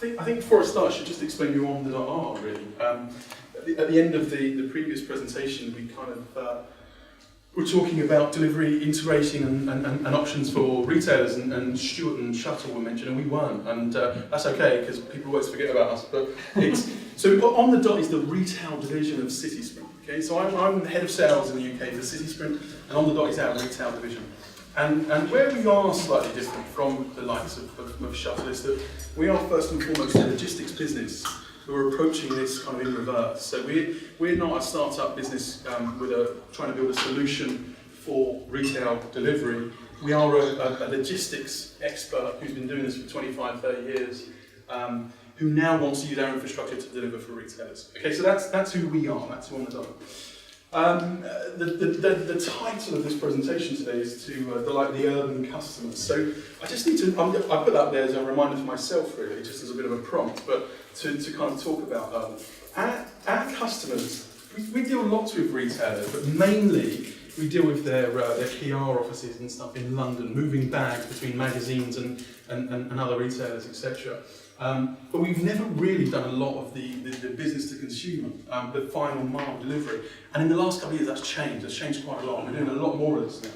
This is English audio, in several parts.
I think before I start, I should just explain who Omda are, really. At the end of the previous presentation, we kind of were talking about delivery, integrating and options for retailers, and Stuart and Shuttle were mentioned, and we weren't, and that's okay, because people always forget about us, but it's... So On the Dot is the retail division of CitySprint, okay? So I'm the head of sales in the UK for CitySprint, and On the Dot is our retail division. And where we are slightly different from the likes of Shuttle is that we are first and foremost a logistics business who are approaching this kind of in reverse. So we're not a startup business trying to build a solution for retail delivery. We are a logistics expert who's been doing this for 25, 30 years, who now wants to use our infrastructure to deliver for retailers. Okay, so that's who we are, that's who On the Dot. The title of this presentation today is to delight the urban customers. So I just need to, I put that there as a reminder for myself really, just as a bit of a prompt, but to kind of talk about our customers. We deal lots with retailers, but mainly we deal with their PR offices and stuff in London, moving bags between magazines and other retailers, etc. But we've never really done a lot of the business to consumer, the final mile delivery. And in the last couple of years that's changed quite a lot. We're doing a lot more of this now.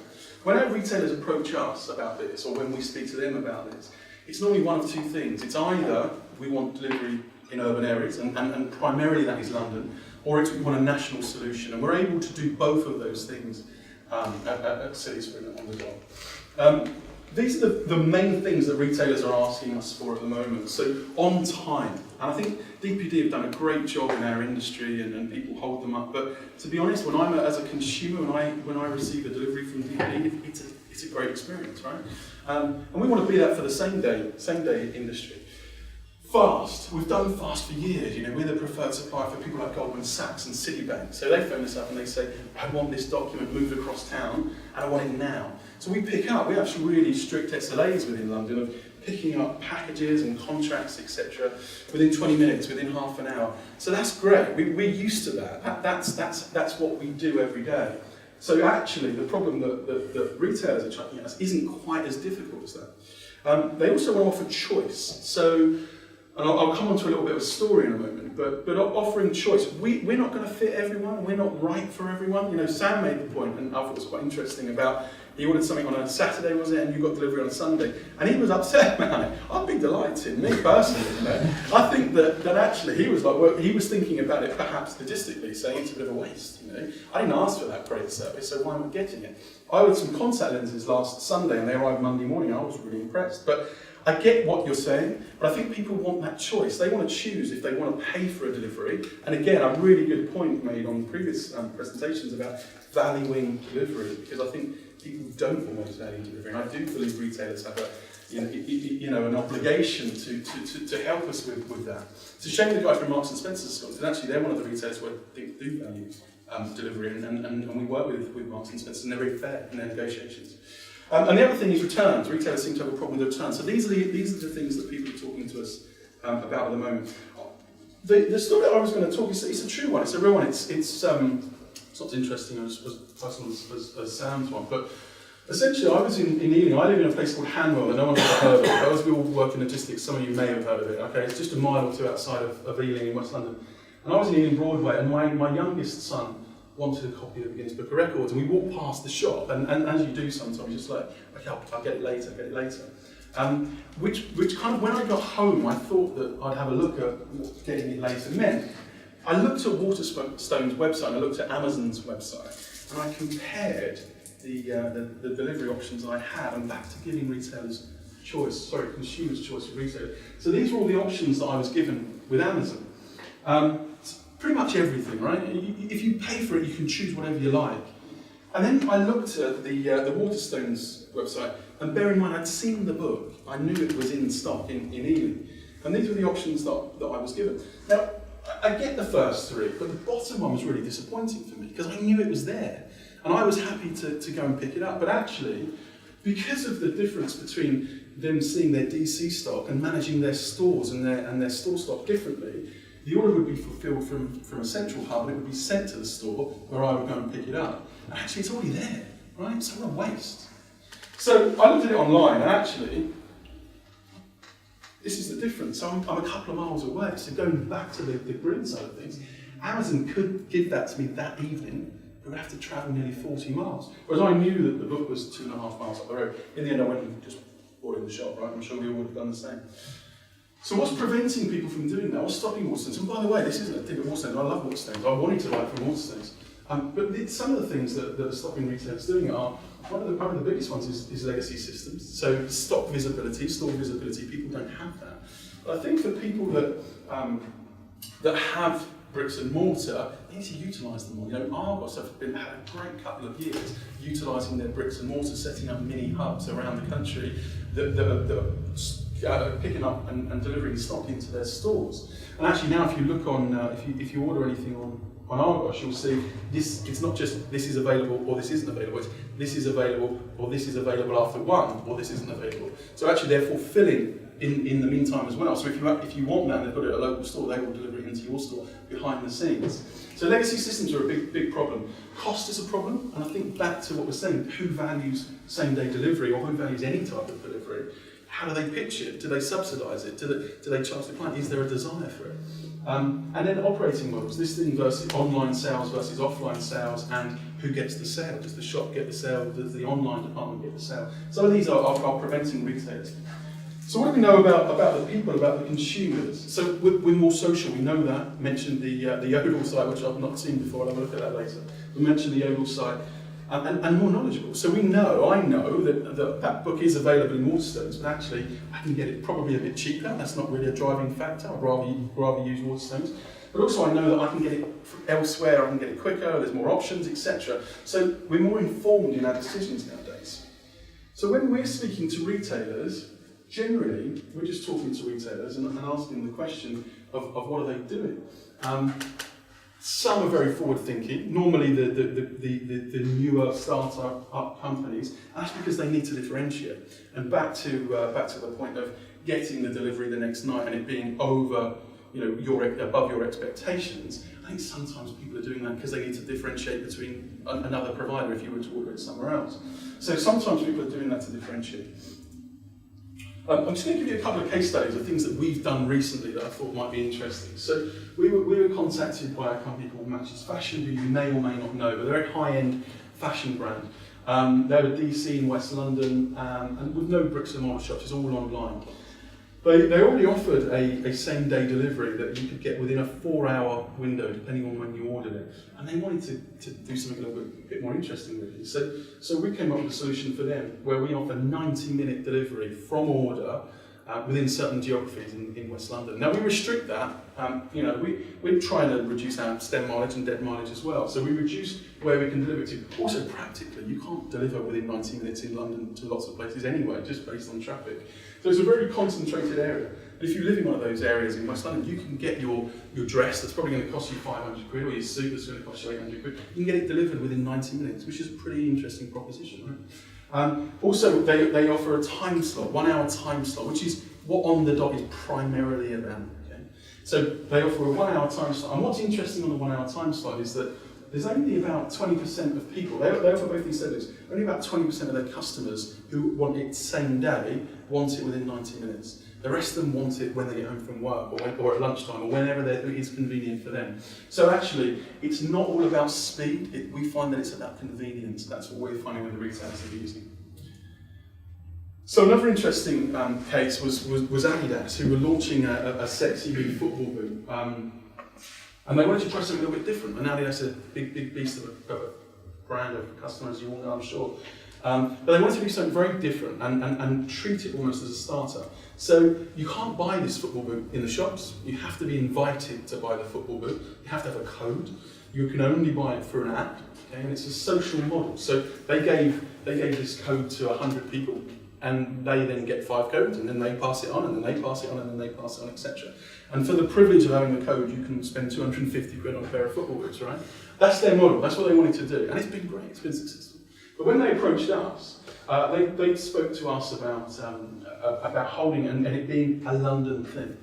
When our retailers approach us about this, or when we speak to them about this, it's normally one of two things. It's either we want delivery in urban areas, and primarily that is London, or it's we want a national solution. And we're able to do both of those things at CitySprint On the Dot. These are the main things that retailers are asking us for at the moment. So on time, and I think DPD have done a great job in our industry, and people hold them up. But to be honest, when I'm as a consumer, when I receive a delivery from DPD, it's a great experience, right? And we want to be that for the same day industry. Fast. We've done fast for years. You know, we're the preferred supplier for people like Goldman Sachs and Citibank. So they phone us up and they say, I want this document moved across town and I want it now. So we have some really strict SLAs within London of picking up packages and contracts, etc. within 20 minutes, within half an hour. So that's great. We're used to that. That's what we do every day. So actually, the problem that retailers are chucking at us isn't quite as difficult as that. They also want to offer choice. So, and I'll come on to a little bit of a story in a moment, but offering choice. We're not going to fit everyone, we're not right for everyone. You know, Sam made the point, and I thought it was quite interesting, about he ordered something on a Saturday, was it, and you got delivery on a Sunday. And he was upset about it. I'd be delighted, me personally, you know. I think that actually he was like, well, he was thinking about it perhaps logistically, saying it's a bit of a waste, you know. I didn't ask for that great service, so why am I getting it? I ordered some contact lenses last Sunday and they arrived Monday morning. I was really impressed. But I get what you're saying, but I think people want that choice. They want to choose if they want to pay for a delivery. And again, a really good point made on previous presentations about valuing delivery, because I think people don't always value delivery. And I do believe retailers have an obligation to help us with that. It's a shame the guy from Marks and Spencer's got, because actually they're one of the retailers who I think do value delivery, and we work with Marks and Spencer, and they're very fair in their negotiations. And the other thing is returns. Retailers seem to have a problem with returns. So these are the things that people are talking to us about at the moment. The story that I was going to talk is it's a true one. It's a real one. It's not as interesting as personal as Sam's one, but essentially I was in Ealing. I live in a place called Hanwell that no one's ever heard of. Those of you all work in logistics, some of you may have heard of it. Okay, it's just a mile or two outside of Ealing in West London. And I was in Ealing Broadway, and my youngest son wanted a copy of the Guinness Book of Records, and we walked past the shop, and as you do sometimes, you're just like, okay, I'll get it later. Which kind of, when I got home, I thought that I'd have a look at what getting it later meant. I looked at Waterstone's website, and I looked at Amazon's website, and I compared the delivery options I had, and back to giving consumers choice of retailers. So these were all the options that I was given with Amazon. Pretty much everything, right? If you pay for it, you can choose whatever you like. And then I looked at the Waterstones website, and bear in mind, I'd seen the book. I knew it was in stock in Ealing. And these were the options that I was given. Now, I get the first three, but the bottom one was really disappointing for me, because I knew it was there. And I was happy to go and pick it up. But actually, because of the difference between them seeing their DC stock and managing their stores and their store stock differently, the order would be fulfilled from a central hub, and it would be sent to the store where I would go and pick it up. And actually, it's already there, right? So what a waste. So I looked at it online, and actually, This is the difference. So I'm a couple of miles away. So going back to the grilling side of things, Amazon could give that to me that evening, but would have to travel nearly 40 miles. Whereas I knew that the book was 2.5 miles up the road. In the end, I went and just bought it in the shop, right? I'm sure we all would have done the same. So what's preventing people from doing that? What's stopping Waterstones? And by the way, this isn't a dig at Waterstones. I love Waterstones. I wanted to buy from Waterstones. But some of the things that are stopping retailers doing are, one of the biggest ones is legacy systems. So stock visibility, store visibility, people don't have that. But I think for people that have bricks and mortar, they need to utilise them more. You know, Argos have had a great couple of years utilising their bricks and mortar, setting up mini hubs around the country that are picking up and delivering stock into their stores. And actually now if you look on, if you order anything on Argos, you'll see this. It's not just this is available or this isn't available, it's this is available or this is available after 1 or this isn't available. So actually they're fulfilling in the meantime as well. So if you want that and they've got it at a local store, they will deliver it into your store behind the scenes. So legacy systems are a big problem. Cost is a problem, and I think back to what we're saying, who values same day delivery or who values any type of delivery? How do they pitch it? Do they subsidise it? Do they charge the client? Is there a desire for it? And then operating models, this thing versus online sales versus offline sales, and who gets the sale? Does the shop get the sale? Does the online department get the sale? Some of these are preventing retailers. So what do we know about the people, about the consumers? So we're more social, we know that. Mentioned the Yodel site, which I've not seen before, I'll have a look at that later. We mentioned the Yodel site, and more knowledgeable. So I know that book is available in Waterstones, but actually I can get it probably a bit cheaper. That's not really a driving factor. I'd rather use Waterstones. But also I know that I can get it elsewhere, I can get it quicker, there's more options, etc. So we're more informed in our decisions nowadays. So when we're speaking to retailers, generally, we're just talking to retailers and asking the question of what are they doing. Some are very forward-thinking. Normally, the newer startup companies, and that's because they need to differentiate. And back to the point of getting the delivery the next night and it being over, above your expectations. I think sometimes people are doing that because they need to differentiate between another provider if you were to order it somewhere else. So sometimes people are doing that to differentiate. I'm just going to give you a couple of case studies of things that we've done recently that I thought might be interesting. So we were contacted by a company called Matches Fashion, who you may or may not know, but they're a very high-end fashion brand. They're a DC in West London, and with no bricks and mortar shops, it's all online. They already offered a same-day delivery that you could get within a 4-hour window, depending on when you ordered it. And they wanted to do something a little bit more interesting with it. So we came up with a solution for them where we offer 90-minute delivery from order within certain geographies in West London. Now we restrict that. We're trying to reduce our stem mileage and dead mileage as well. So we reduce where we can deliver to. Also practically, you can't deliver within 90 minutes in London to lots of places anyway, just based on traffic. So it's a very concentrated area. But if you live in one of those areas in West London, you can get your dress that's probably going to cost you 500 quid, or your suit that's going to cost you 800 quid. You can get it delivered within 90 minutes, which is a pretty interesting proposition, right? Also, they offer a time slot, 1 hour time slot, which is what On The Dot is primarily about. Okay? So they offer a 1 hour time slot. And what's interesting on the 1 hour time slot is that there's only about 20% of people, they offer both these services, only about 20% of their customers who want it same day want it within 90 minutes. The rest of them want it when they get home from work or at lunchtime or whenever it is convenient for them. So actually, it's not all about speed. We find that it's about convenience. That's what we're finding with the retailers are using. So another interesting case was Adidas, who were launching a sexy new football boot. And they wanted to try something a little bit different. And Adidas is a big beast of a brand of customers, you all know, I'm sure. But they wanted to do something very different and treat it almost as a starter. So you can't buy this football boot in the shops. You have to be invited to buy the football boot. You have to have a code. You can only buy it through an app, okay? And it's a social model. So they gave this code to 100 people, and they then get 5 codes, and then they pass it on, and then they pass it on, and then they pass it on, etc. And for the privilege of having the code, you can spend 250 quid on a pair of football boots, right? That's their model. That's what they wanted to do, and it's been great. It's been successful. But when they approached us, they spoke to us about holding and it being a London thing.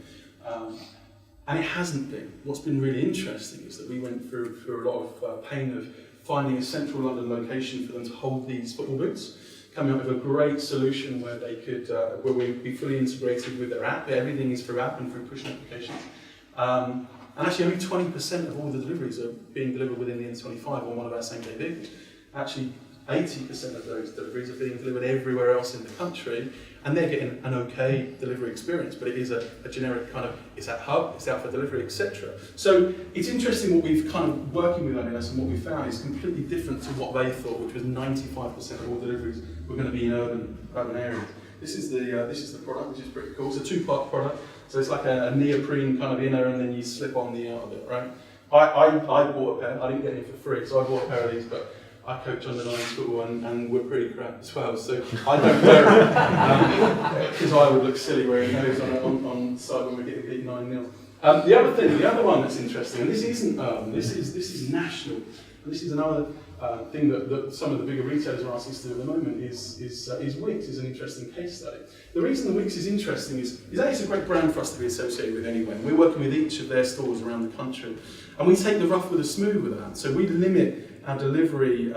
And it hasn't been. What's been really interesting is that we went through a lot of pain of finding a central London location for them to hold these football boots. coming up with a great solution where they could, where we'd be fully integrated with their app. Everything is through app and through push notifications. And actually only 20% of all the deliveries are being delivered within the M25 on one of our same-day vehicles. Actually, 80% of those deliveries are being delivered everywhere else in the country, and they're getting an okay delivery experience, but it is a generic kind of, it's at hub, it's out for delivery, etc. So it's interesting what we've kind of working with M&S, and what we found is completely different to what they thought, which was 95% of all deliveries were going to be in urban areas. This is the product, which is pretty cool. It's a two-part product, so it's like a neoprene kind of inner, and then you slip on the out of it, right? I bought a pair. I didn't get any for free, so I bought a pair of these, but I coach under 9 football and we're pretty crap as well, so I don't wear it because I would look silly wearing those on side when we're getting beat 9-0. The other one that's interesting, and this isn't this is national, and this is another thing that some of the bigger retailers are asking us to do at the moment is Wickes is an interesting case study. The reason the Wickes is interesting is that it's a great brand for us to be associated with anyway. And we're working with each of their stores around the country, and we take the rough with the smooth with that. So we limit our delivery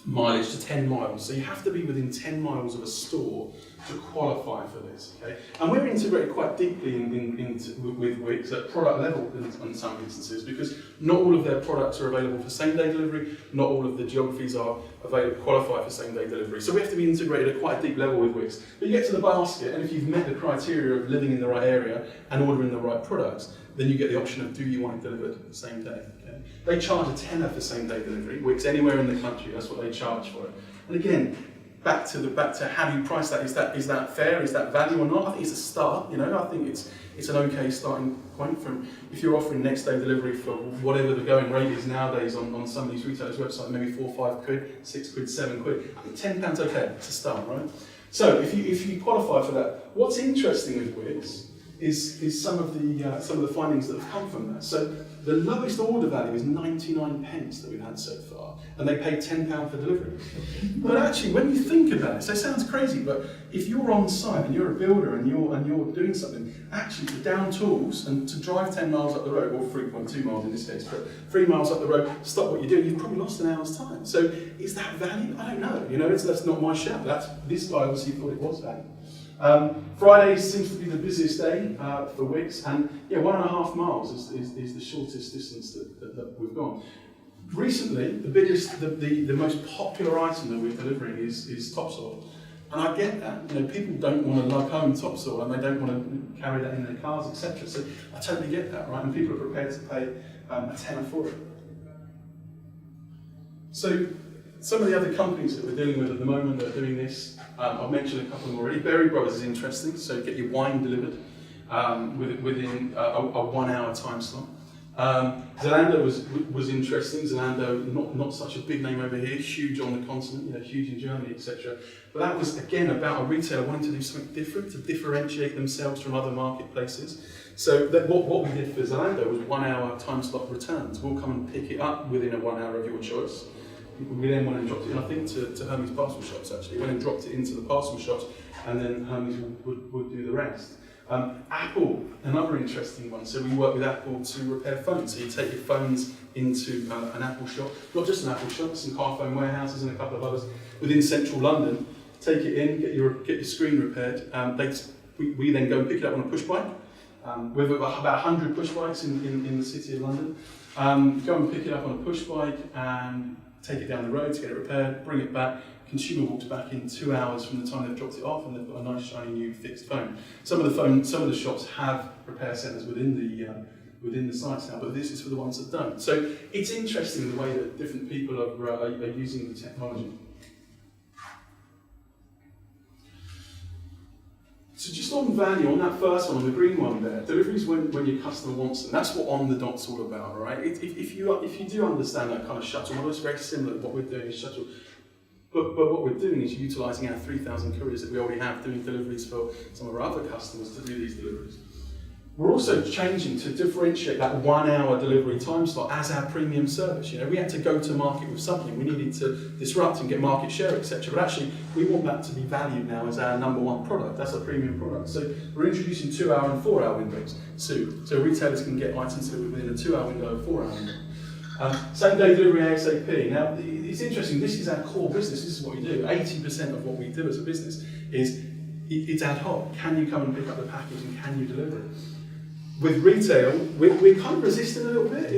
mileage to 10 miles. So you have to be within 10 miles of a store to qualify for this, okay? And we're integrated quite deeply with Wickes at product level in some instances, because not all of their products are available for same-day delivery, not all of the geographies are available to qualify for same-day delivery. So we have to be integrated at quite a deep level with Wickes. But you get to the basket, and if you've met the criteria of living in the right area and ordering the right products, then you get the option of, do you want it delivered the same day? Okay? They charge a tenner for same-day delivery. Wickes anywhere in the country, that's what they charge for it. And again, back to how do you price that? Is that fair? Is that value or not? I think it's a start. You know, I think it's an okay starting point. From if you're offering next day delivery for whatever the going rate is nowadays on some of these retailers' websites, maybe 4 or 5 quid, 6 quid, 7 quid. I think £10 okay to start, right? So if you qualify for that, what's interesting with Wickes is some of the findings that have come from that. So the lowest order value is 99 pence that we've had so far, and they pay £10 for delivery. But actually, when you think about it, so it sounds crazy, but if you're on site and you're a builder and you're doing something, actually to down tools and to drive 10 miles up the road, or 3.2 miles in this case, but 3 miles up the road, stop what you're doing, you've probably lost an hour's time. So is that value? I don't know. You know, that's not my shout. This guy obviously thought it was value. Friday seems to be the busiest day for Wickes, and 1.5 miles is the shortest distance that we've gone. Recently, the most popular item that we're delivering is topsoil, and I get that. You know, people don't want to lug home topsoil, and they don't want to carry that in their cars, etc. So I totally get that, right? And people are prepared to pay a tenner for it. So some of the other companies that we're dealing with at the moment that are doing this, I've mentioned a couple of them already. Berry Brothers is interesting, so get your wine delivered within a 1 hour time slot. Zalando was interesting. Zalando, not such a big name over here, huge on the continent, you know, huge in Germany, etc. But that was again about a retailer wanting to do something different, to differentiate themselves from other marketplaces. So what we did for Zalando was 1 hour time slot returns. We'll come and pick it up within a 1 hour of your choice. We then went and dropped it in, I think, to Hermes parcel shops actually. Went and dropped it into the parcel shops, and then Hermes would do the rest. Apple, another interesting one. So we work with Apple to repair phones. So you take your phones into an Apple shop, not just an Apple shop, some car phone warehouses and a couple of others within central London. Take it in, get your screen repaired. We then go and pick it up on a push bike. We've got about 100 push bikes in the city of London. Go and pick it up on a push bike and take it down the road to get it repaired, bring it back. Consumer walks back in 2 hours from the time they've dropped it off, and they've got a nice shiny new fixed phone. Some of the shops have repair centres within the sites now, but this is for the ones that don't. So it's interesting the way that different people are using the technology. So just on value, on that first one, on the green one there, deliveries when your customer wants them. That's what On the Dot's all about, right? If you do understand that kind of shuttle model, it's very similar to what we're doing in shuttle. But what we're doing is utilising our 3,000 couriers that we already have doing deliveries for some of our other customers to do these deliveries. We're also changing to differentiate that 1 hour delivery time slot as our premium service. You know, we had to go to market with something. We needed to disrupt and get market share, etc. But actually, we want that to be valued now as our #1 product. That's a premium product. So we're introducing 2 hour and 4 hour windows soon. So retailers can get items delivered within a 2 hour window and 4 hour window. Same day delivery ASAP. Now, it's interesting, this is our core business, this is what we do. 80% of what we do as a business is it's ad hoc. Can you come and pick up the package and can you deliver it? With retail, we're kind of resisting a little bit.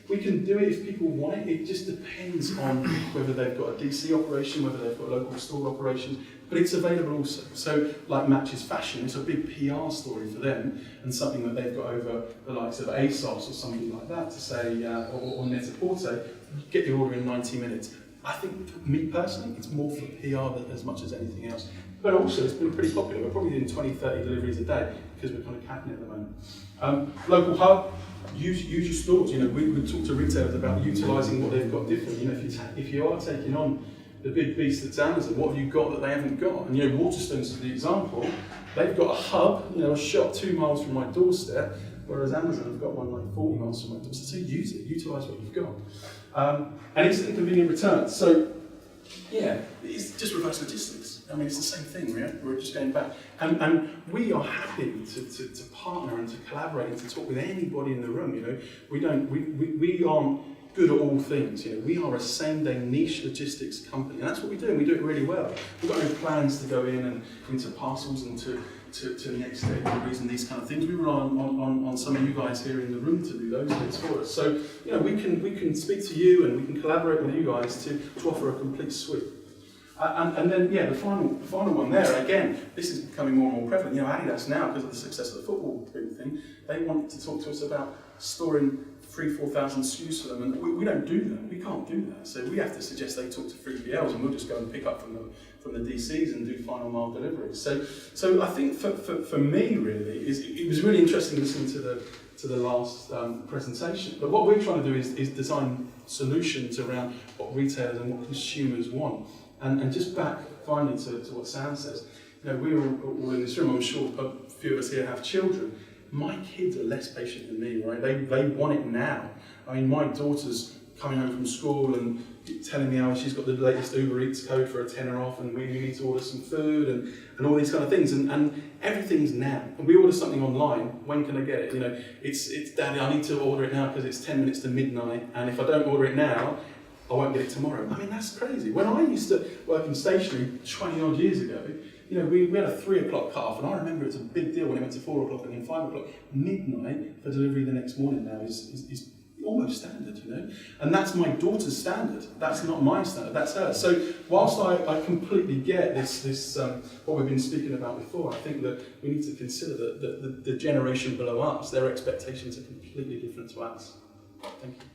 We can do it if people want it. It just depends on whether they've got a DC operation, whether they've got local store operations, but it's available also. So, like Matches Fashion, it's a big PR story for them and something that they've got over the likes of ASOS or something like that to say, or Net-a-Porter, get your order in 90 minutes. I think, for me personally, it's more for PR than as much as anything else. But also, it's been pretty popular. We're probably doing 20, 30 deliveries a day because we're kind of capping it at the moment. Local hub, use your stores. You know, we talk to retailers about utilising what they've got different. You know, if you are taking on the big beast that's Amazon, what have you got that they haven't got? And you know, Waterstones is the example. They've got a hub, you know, a shop 2 miles from my doorstep, whereas Amazon have got one like 40 miles from my doorstep. So use it, utilise what you've got. And instant and convenient returns. So yeah, it's just reverse logistics. I mean, it's the same thing, right? We're just going back. And we are happy to partner and to collaborate and to talk with anybody in the room, you know. We aren't good at all things, you know. We are a same-day niche logistics company, and that's what we do, and we do it really well. We've got no plans to go in and into parcels and to next day deliveries and these kind of things. We rely on some of you guys here in the room to do those bits for us. So, you know, we can speak to you and we can collaborate with you guys to offer a complete suite. And then, yeah, the final one there, again, this is becoming more and more prevalent. You know, Adidas now, because of the success of the football thing, they want to talk to us about storing 3,000-4,000 SKUs for them, and we don't do that. We can't do that. So we have to suggest they talk to 3PLs, and we'll just go and pick up from the DCs and do final mile deliveries. So I think for me, really, it was really interesting listening to the last presentation. But what we're trying to do is design solutions around what retailers and what consumers want. And just back finally to what Sam says, you know, we were all in this room, I'm sure a few of us here have children. My kids are less patient than me, right? They want it now. I mean, my daughter's coming home from school and telling me how she's got the latest Uber Eats code for a tenner off and we need to order some food and all these kind of things. And everything's now. And we order something online, when can I get it? You know, it's Daddy, I need to order it now because it's 10 minutes to midnight, and if I don't order it now, I won't get it tomorrow. I mean, that's crazy. When I used to work in stationery 20 odd years ago, you know, we had a 3 o'clock cut-off, and I remember it was a big deal when it went to 4 o'clock and then 5 o'clock. Midnight for delivery the next morning now is almost standard, you know? And that's my daughter's standard. That's not my standard, that's hers. So whilst I completely get this what we've been speaking about before, I think that we need to consider that the generation below us, their expectations are completely different to us. Thank you.